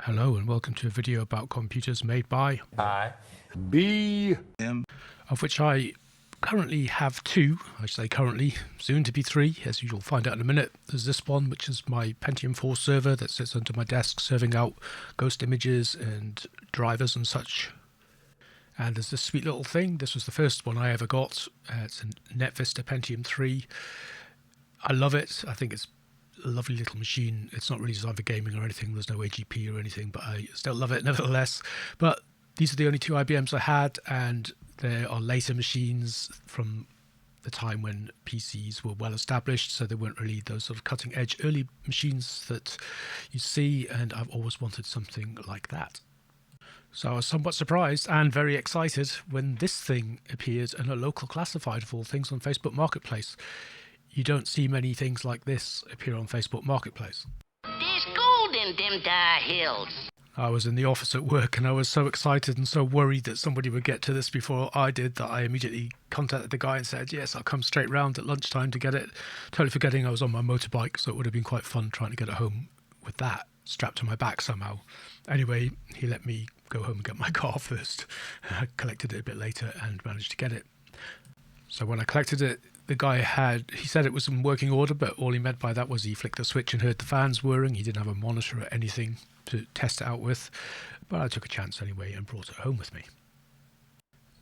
Hello and welcome to a video about computers made by IBM, of which I currently have two. I say currently, soon to be three, as you'll find out in a minute. There's this one, which is my Pentium 4 server that sits under my desk serving out ghost images and drivers and such. And there's this sweet little thing. This was the first one I ever got. It's a NetVista Pentium 3. I love it. I think it's a lovely little machine. It's not really designed for gaming or anything. There's no AGP or anything, but I still love it nevertheless. But these are the only two IBMs I had, and there are later machines from the time when PCs were well established, so they weren't really those sort of cutting edge early machines that you see, and I've always wanted something like that. So I was somewhat surprised and very excited when this thing appeared in a local classified of all things on Facebook Marketplace. You don't see many things like this appear on Facebook Marketplace. There's gold in them dire hills. I was in the office at work and I was so excited and so worried that somebody would get to this before I did that I immediately contacted the guy and said, yes, I'll come straight round at lunchtime to get it. Totally forgetting I was on my motorbike, so it would have been quite fun trying to get it home with that strapped to my back somehow. Anyway, he let me go home and get my car first. I collected it a bit later and managed to get it. So when I collected it, the guy he said it was in working order, but all he meant by that was he flicked the switch and heard the fans whirring. He didn't have a monitor or anything to test it out with, but I took a chance anyway and brought it home with me.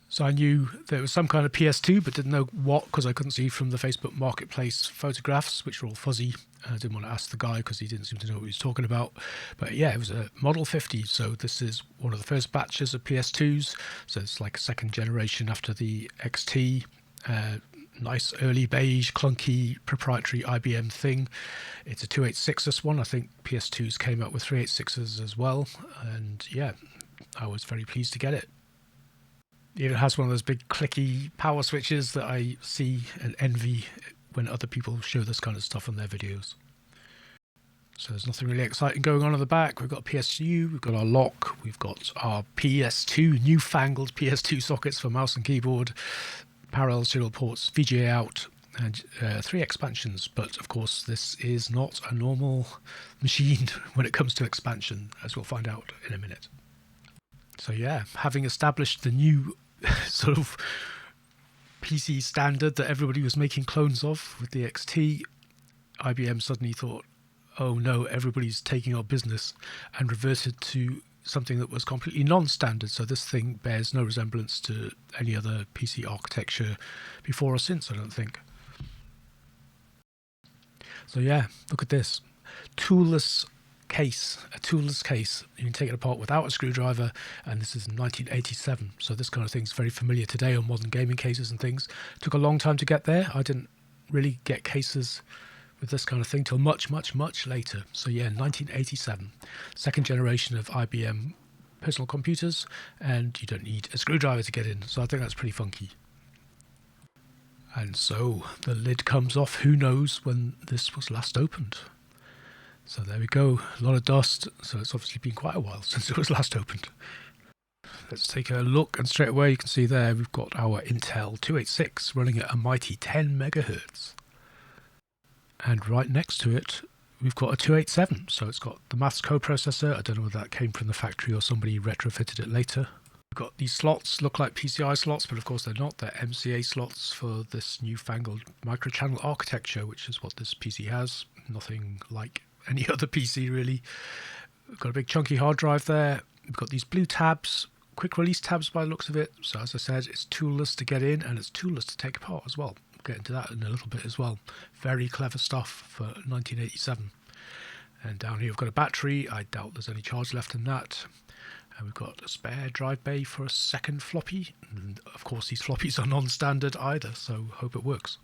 So I knew there was some kind of PS2, but didn't know what because I couldn't see from the Facebook Marketplace photographs, which were all fuzzy. I didn't want to ask the guy because he didn't seem to know what he was talking about. But yeah, it was a Model 50, so this is one of the first batches of PS2s. So it's like a second generation after the XT. Nice early beige, clunky, proprietary IBM thing. It's a 286, this one. I think PS2s came out with 386s as well. And yeah, I was very pleased to get it. It even has one of those big clicky power switches that I see and envy when other people show this kind of stuff on their videos. So there's nothing really exciting going on the back. We've got PSU, we've got our lock, we've got our PS2, newfangled PS2 sockets for mouse and keyboard, parallel serial ports, VGA out, and 3 expansions. But of course, this is not a normal machine when it comes to expansion, as we'll find out in a minute. So yeah, having established the new sort of PC standard that everybody was making clones of with the XT, IBM suddenly thought, oh no, everybody's taking our business, and reverted to something that was completely non-standard. So this thing bears no resemblance to any other PC architecture before or since, I don't think. So yeah, look at this. Toolless case, a toolless case. You can take it apart without a screwdriver, and this is 1987. So this kind of thing's very familiar today on modern gaming cases and things. Took a long time to get there. I didn't really get cases with this kind of thing till much later. So yeah, 1987, second generation of IBM personal computers, and you don't need a screwdriver to get in. So I think that's pretty funky. And so the lid comes off. Who knows when this was last opened? So there we go, a lot of dust. So it's obviously been quite a while since it was last opened. Let's take a look, and straight away you can see there we've got our Intel 286 running at a mighty 10 megahertz. And right next to it, we've got a 287. So it's got the maths coprocessor. I don't know whether that came from the factory or somebody retrofitted it later. We've got these slots, look like PCI slots, but of course they're not. They're MCA slots for this newfangled microchannel architecture, which is what this PC has. Nothing like any other PC really. We've got a big chunky hard drive there. We've got these blue tabs, quick release tabs by the looks of it. So as I said, it's toolless to get in and it's toolless to take apart as well. We'll get into that in a little bit as well. Very clever stuff for 1987. And down here we've got a battery. I doubt there's any charge left in that. And we've got a spare drive bay for a second floppy. And of course these floppies are non-standard either, so hope it works.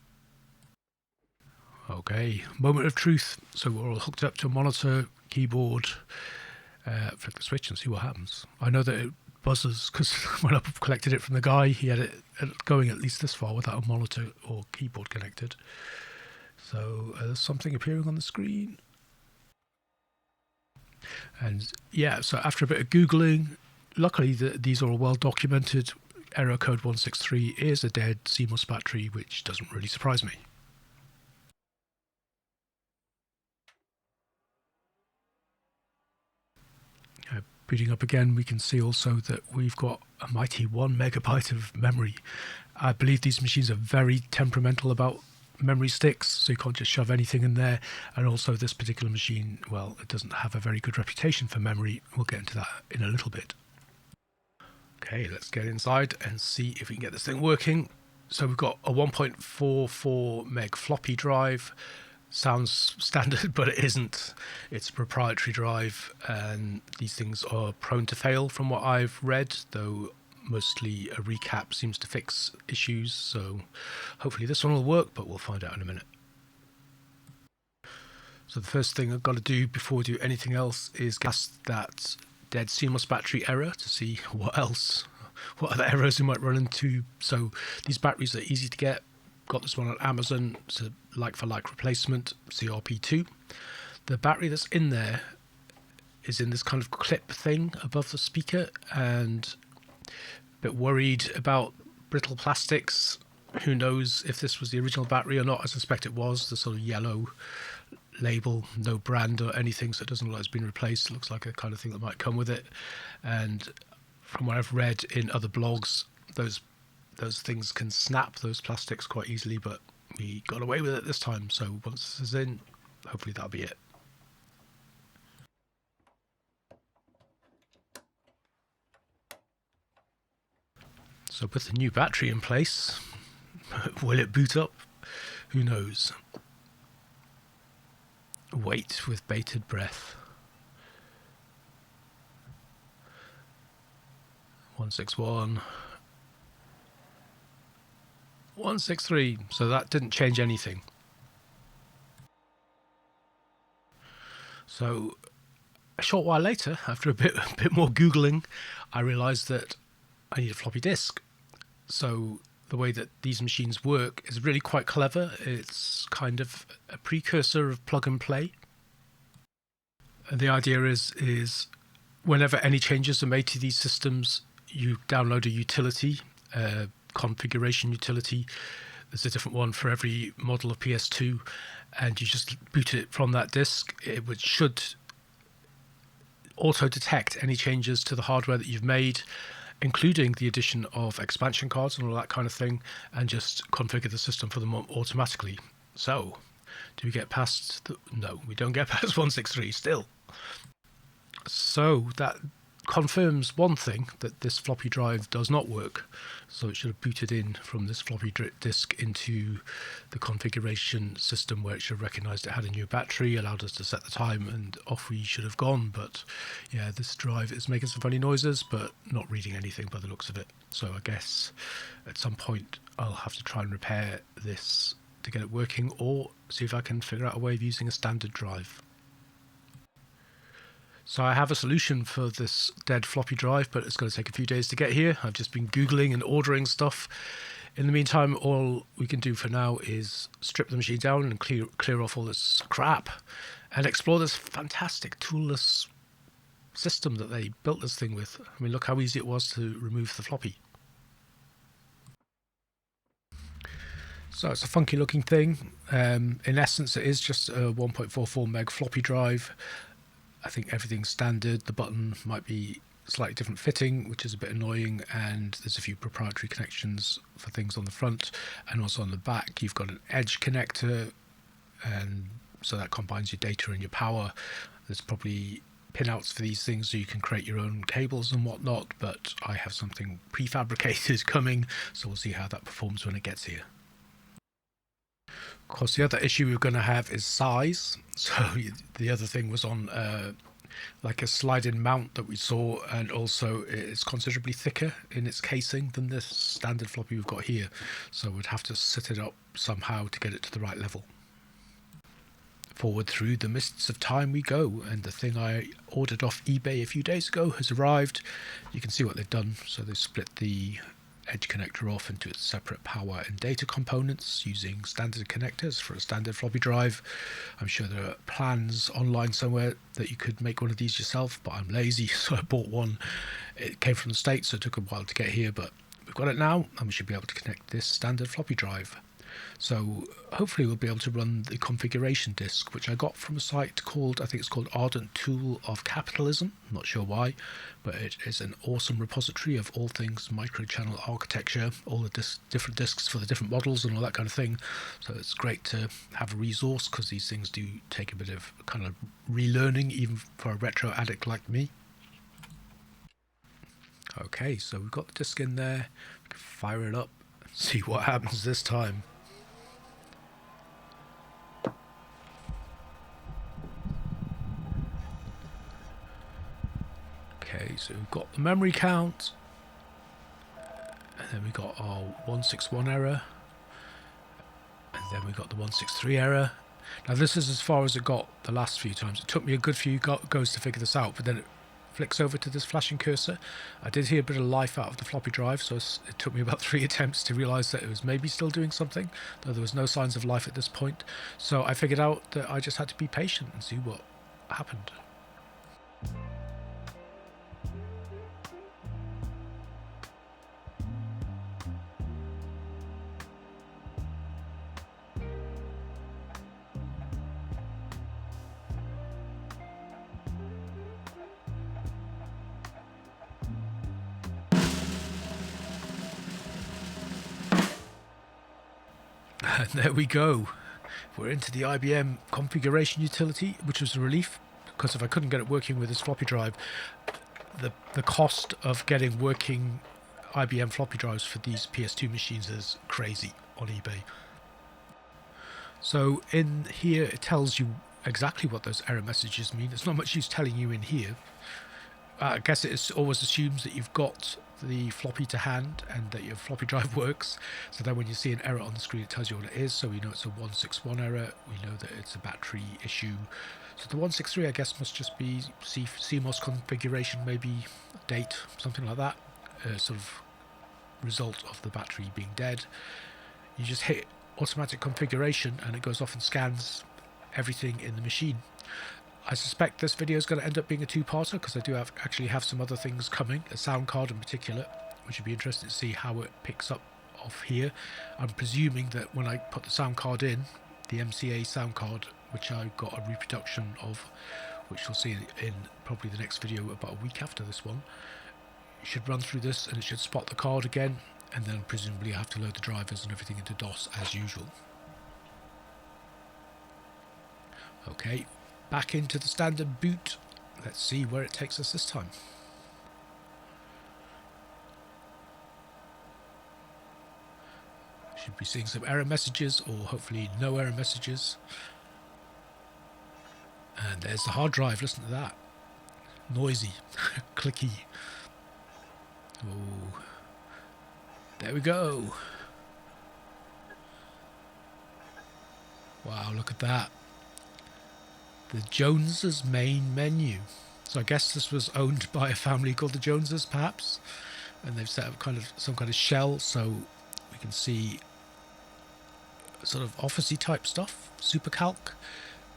Okay, moment of truth. So we're all hooked up to a monitor, keyboard. Flick the switch and see what happens. I know that it buzzes because when I collected it from the guy, he had it going at least this far without a monitor or keyboard connected. So there's something appearing on the screen. And yeah, so after a bit of Googling, luckily these are all well documented. Error code 163 is a dead CMOS battery, which doesn't really surprise me. Booting up again, we can see also that we've got a mighty 1 megabyte of memory. I believe these machines are very temperamental about memory sticks, so you can't just shove anything in there. And also this particular machine, well, it doesn't have a very good reputation for memory. We'll get into that in a little bit. Okay, let's get inside and see if we can get this thing working. So we've got a 1.44 meg floppy drive. Sounds standard, but it isn't. It's a proprietary drive, and these things are prone to fail from what I've read, though mostly a recap seems to fix issues, so hopefully this one will work, but we'll find out in a minute. So the first thing I've got to do before we do anything else is cast that dead CMOS battery error to see what other errors we might run into. So these batteries are easy to get. Got this one on Amazon. It's a like-for-like replacement, CRP2. The battery that's in there is in this kind of clip thing above the speaker, and a bit worried about brittle plastics. Who knows if this was the original battery or not? I suspect it was. The sort of yellow label, no brand or anything, so it doesn't look like it's been replaced. It looks like a kind of thing that might come with it. And from what I've read in other blogs, those things can snap, those plastics, quite easily, but we got away with it this time. So once this is in, hopefully that'll be it. So with the new battery in place, will it boot up? Who knows? Wait with bated breath. 161. 163, so that didn't change anything. So a short while later, after a bit more Googling, I realized that I need a floppy disk. So the way that these machines work is really quite clever. It's kind of a precursor of plug and play. And the idea is whenever any changes are made to these systems, you download a utility, configuration utility. There's a different one for every model of PS2, and you just boot it from that disk. It should auto detect any changes to the hardware that you've made, including the addition of expansion cards and all that kind of thing, and just configure the system for them automatically. So do we get past no, we don't get past 163 still. So that confirms one thing, that this floppy drive does not work. So it should have booted in from this floppy disk into the configuration system, where it should have recognized it had a new battery, allowed us to set the time, and off we should have gone. But yeah, this drive is making some funny noises, but not reading anything by the looks of it. So I guess at some point I'll have to try and repair this to get it working, or see if I can figure out a way of using a standard drive. So I have a solution for this dead floppy drive, but it's going to take a few days to get here. I've just been Googling and ordering stuff. In the meantime, all we can do for now is strip the machine down and clear off all this crap and explore this fantastic toolless system that they built this thing with. I mean, look how easy it was to remove the floppy. So it's a funky looking thing. In essence, it is just a 1.44 meg floppy drive. I think everything's standard. The button might be slightly different fitting, which is a bit annoying, and there's a few proprietary connections for things on the front, and also on the back you've got an edge connector, and so that combines your data and your power. There's probably pinouts for these things so you can create your own cables and whatnot, but I have something prefabricated coming, so we'll see how that performs when it gets here. Of course, the other issue we're going to have is size. So the other thing was on like a slide-in mount that we saw, and also it's considerably thicker in its casing than this standard floppy we've got here. So we'd have to set it up somehow to get it to the right level. Forward through the mists of time we go, and the thing I ordered off eBay a few days ago has arrived. You can see what they've done. So they split the edge connector off into its separate power and data components using standard connectors for a standard floppy drive. I'm sure there are plans online somewhere that you could make one of these yourself, but I'm lazy, so I bought one. It came from the States, so it took a while to get here, but we've got it now, and we should be able to connect this standard floppy drive. So hopefully we'll be able to run the configuration disk, which I got from a site called, I think it's called Ardent Tool of Capitalism. I'm not sure why, but it is an awesome repository of all things microchannel architecture, all the different disks for the different models and all that kind of thing. So it's great to have a resource, because these things do take a bit of kind of relearning, even for a retro addict like me. Okay, so we've got the disk in there. We can fire it up and see what happens this time. Okay, so we've got the memory count, and then we got our 161 error, and then we got the 163 error. Now this is as far as it got the last few times. It took me a good few goes to figure this out, but then it flicks over to this flashing cursor. I did hear a bit of life out of the floppy drive, so it took me about 3 attempts to realise that it was maybe still doing something, though there was no signs of life at this point. So I figured out that I just had to be patient and see what happened. And there we go. We're into the IBM configuration utility, which was a relief, because if I couldn't get it working with this floppy drive, the cost of getting working IBM floppy drives for these PS2 machines is crazy on eBay. So in here it tells you exactly what those error messages mean. There's not much use telling you in here. I guess it always assumes that you've got the floppy to hand and that your floppy drive works, so then when you see an error on the screen it tells you what it is. So we know it's a 161 error, we know that it's a battery issue. So the 163 I guess must just be CMOS configuration, maybe date, something like that, sort of result of the battery being dead. You just hit automatic configuration and it goes off and scans everything in the machine. I suspect this video is going to end up being a two-parter, because I do actually have some other things coming, a sound card in particular, which would be interesting to see how it picks up off here. I'm presuming that when I put the sound card in, the MCA sound card, which I got a reproduction of, which you'll see in probably the next video about a week after this one, it should run through this and it should spot the card again, and then presumably I have to load the drivers and everything into DOS as usual. Okay. Back into the standard boot. Let's see where it takes us this time. Should be seeing some error messages, or hopefully no error messages. And there's the hard drive, listen to that. Noisy, clicky. Oh, there we go. Wow, look at that. The Joneses main menu. So I guess this was owned by a family called the Joneses, perhaps, and they've set up some kind of shell, so we can see sort of Office-y type stuff. SuperCalc,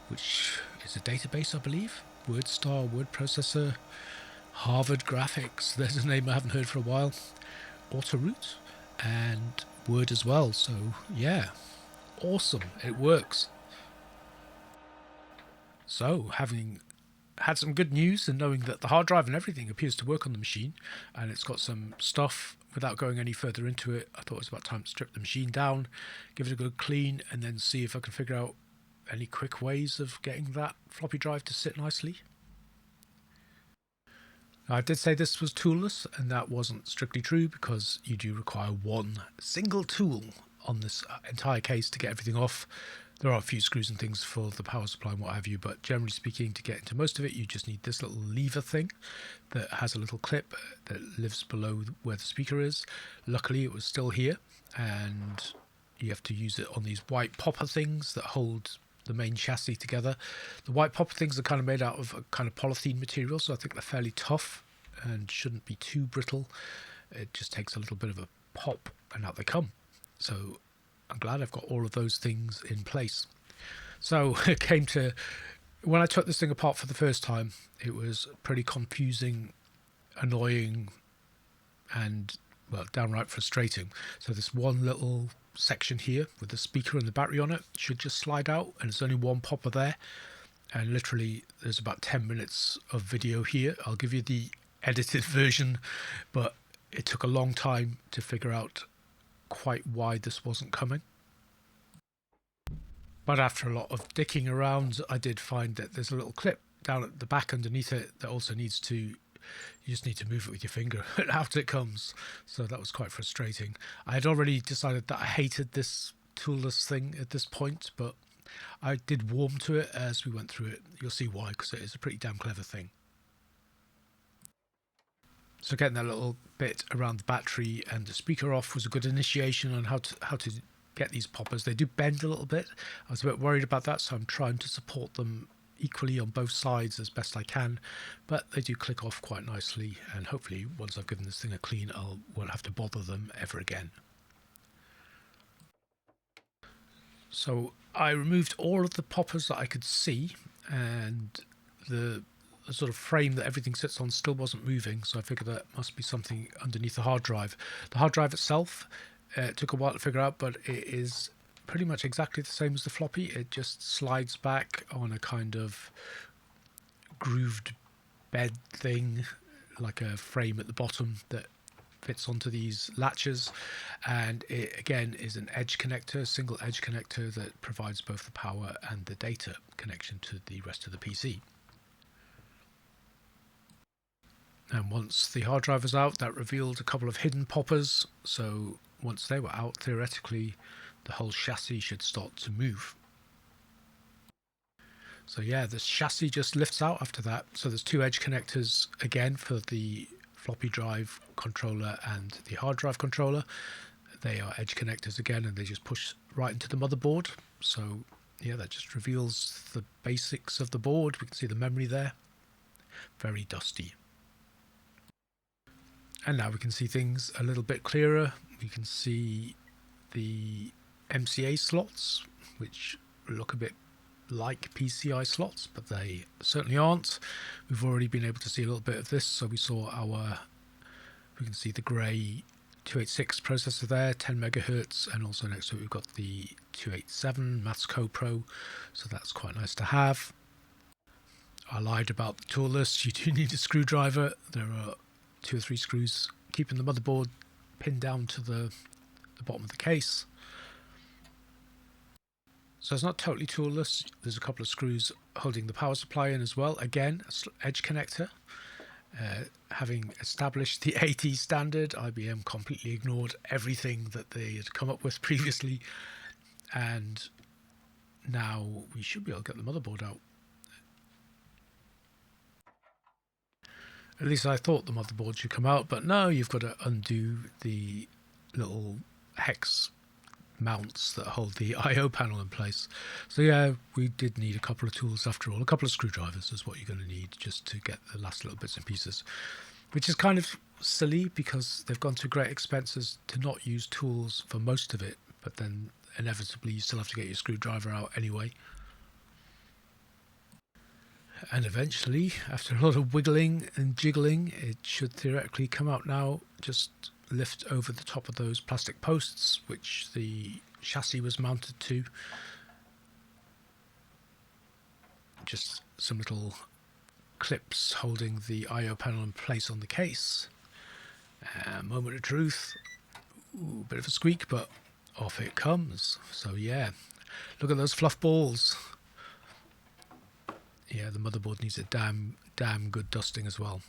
which is a database, I believe. WordStar, word processor. Harvard Graphics, there's a name I haven't heard for a while. Autoroute, and Word as well. So yeah, awesome, it works. So, having had some good news and knowing that the hard drive and everything appears to work on the machine, and it's got some stuff, without going any further into it, I thought it was about time to strip the machine down, give it a good clean, and then see if I can figure out any quick ways of getting that floppy drive to sit nicely. Now, I did say this was toolless, and that wasn't strictly true, because you do require one single tool on this entire case to get everything off. There are a few screws and things for the power supply and what have you, but generally speaking, to get into most of it, you just need this little lever thing that has a little clip that lives below where the speaker is. Luckily, it was still here, and you have to use it on these white popper things that hold the main chassis together. The white popper things are kind of made out of a kind of polythene material, so I think they're fairly tough and shouldn't be too brittle. It just takes a little bit of a pop, and out they come. So I'm glad I've got all of those things in place. So it came to, when I took this thing apart for the first time, it was pretty confusing, annoying, and, well, downright frustrating. So this one little section here with the speaker and the battery on it should just slide out, and there's only one popper there, and literally there's about 10 minutes of video here. I'll give you the edited version, but it took a long time to figure out quite why this wasn't coming. But after a lot of dicking around, I did find that there's a little clip down at the back underneath it that also needs to, you just need to move it with your finger after it comes. So that was quite frustrating. I had already decided that I hated this toolless thing at this point, but I did warm to it as we went through it. You'll see why, because it is a pretty damn clever thing. So getting that little bit around the battery and the speaker off was a good initiation on how to get these poppers. They do bend a little bit. I was a bit worried about that, so I'm trying to support them equally on both sides as best I can, but they do click off quite nicely, and hopefully once I've given this thing a clean, I won't have to bother them ever again. So I removed all of the poppers that I could see, and the sort of frame that everything sits on still wasn't moving, so I figured that must be something underneath the hard drive. The hard drive itself, it took a while to figure out, but it is pretty much exactly the same as the floppy. It just slides back on a kind of grooved bed thing, like a frame at the bottom that fits onto these latches, and it again is an edge connector, single edge connector that provides both the power and the data connection to the rest of the PC. And once the hard drive was out, that revealed a couple of hidden poppers, so once they were out, theoretically the whole chassis should start to move. So yeah, this chassis just lifts out after that. So there's two edge connectors again for the floppy drive controller and the hard drive controller. They are edge connectors again, and they just push right into the motherboard. So yeah, that just reveals the basics of the board. We can see the memory there, very dusty. And now we can see things a little bit clearer. We can see the MCA slots, which look a bit like PCI slots, but they certainly aren't. We've already been able to see a little bit of this. So we can see the grey 286 processor there, 10 megahertz, and also next to it we've got the 287 Maths Co Pro, so that's quite nice to have. I lied about the toolless. You do need a screwdriver. There are 2 or 3 screws keeping the motherboard pinned down to the bottom of the case. So it's not totally toolless. There's a couple of screws holding the power supply in as well. Again, edge connector. Having established the AT standard, IBM completely ignored everything that they had come up with previously, and now we should be able to get the motherboard out. At least I thought the motherboard should come out, but no, you've got to undo the little hex mounts that hold the I/O panel in place. So yeah, we did need a couple of tools after all. A couple of screwdrivers is what you're going to need just to get the last little bits and pieces, which is kind of silly because they've gone to great expenses to not use tools for most of it, but then inevitably you still have to get your screwdriver out anyway. And eventually, after a lot of wiggling and jiggling, it should theoretically come out now. Just lift over the top of those plastic posts which the chassis was mounted to. Just some little clips holding the I/O panel in place on the case. Moment of truth. Ooh, bit of a squeak, but off it comes. So yeah, look at those fluff balls. Yeah, the motherboard needs a damn good dusting as well.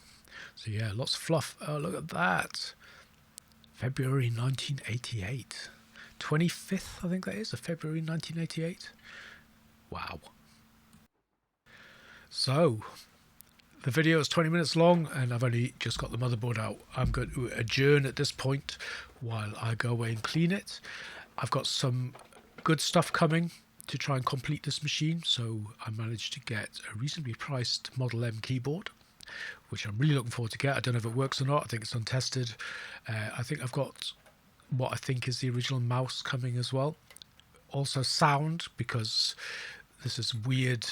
So yeah, lots of fluff. Oh, look at that. February 1988. 25th, I think that is, of February 1988. Wow. So, the video is 20 minutes long, and I've only just got the motherboard out. I'm going to adjourn at this point while I go away and clean it. I've got some good stuff coming to try and complete this machine, so I managed to get a reasonably priced Model M keyboard, which I'm really looking forward to get. I don't know if it works or not. I think it's untested. I think I've got what I think is the original mouse coming as well. Also sound, because this is weird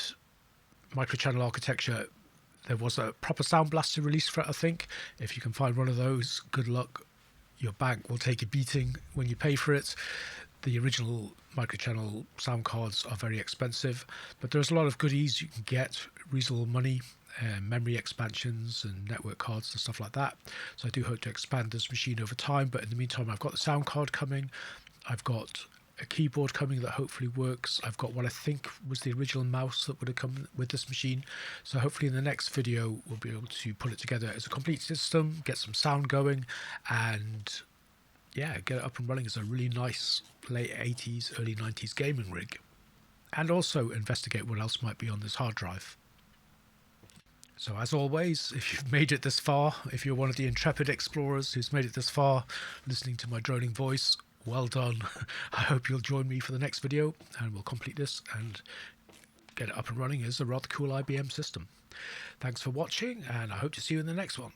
microchannel architecture. There was a proper sound blaster release for it, I think. If you can find one of those, good luck. Your bank will take a beating when you pay for it. The original microchannel sound cards are very expensive, but there's a lot of goodies you can get, reasonable money, memory expansions and network cards and stuff like that. So I do hope to expand this machine over time, but in the meantime I've got the sound card coming, I've got a keyboard coming that hopefully works, I've got what I think was the original mouse that would have come with this machine. So hopefully in the next video we'll be able to put it together as a complete system, get some sound going, and yeah, get it up and running as a really nice late 80s, early 90s gaming rig. And also investigate what else might be on this hard drive. So as always, if you've made it this far, if you're one of the intrepid explorers who's made it this far, listening to my droning voice, well done. I hope you'll join me for the next video and we'll complete this and get it up and running as a rather cool IBM system. Thanks for watching, and I hope to see you in the next one.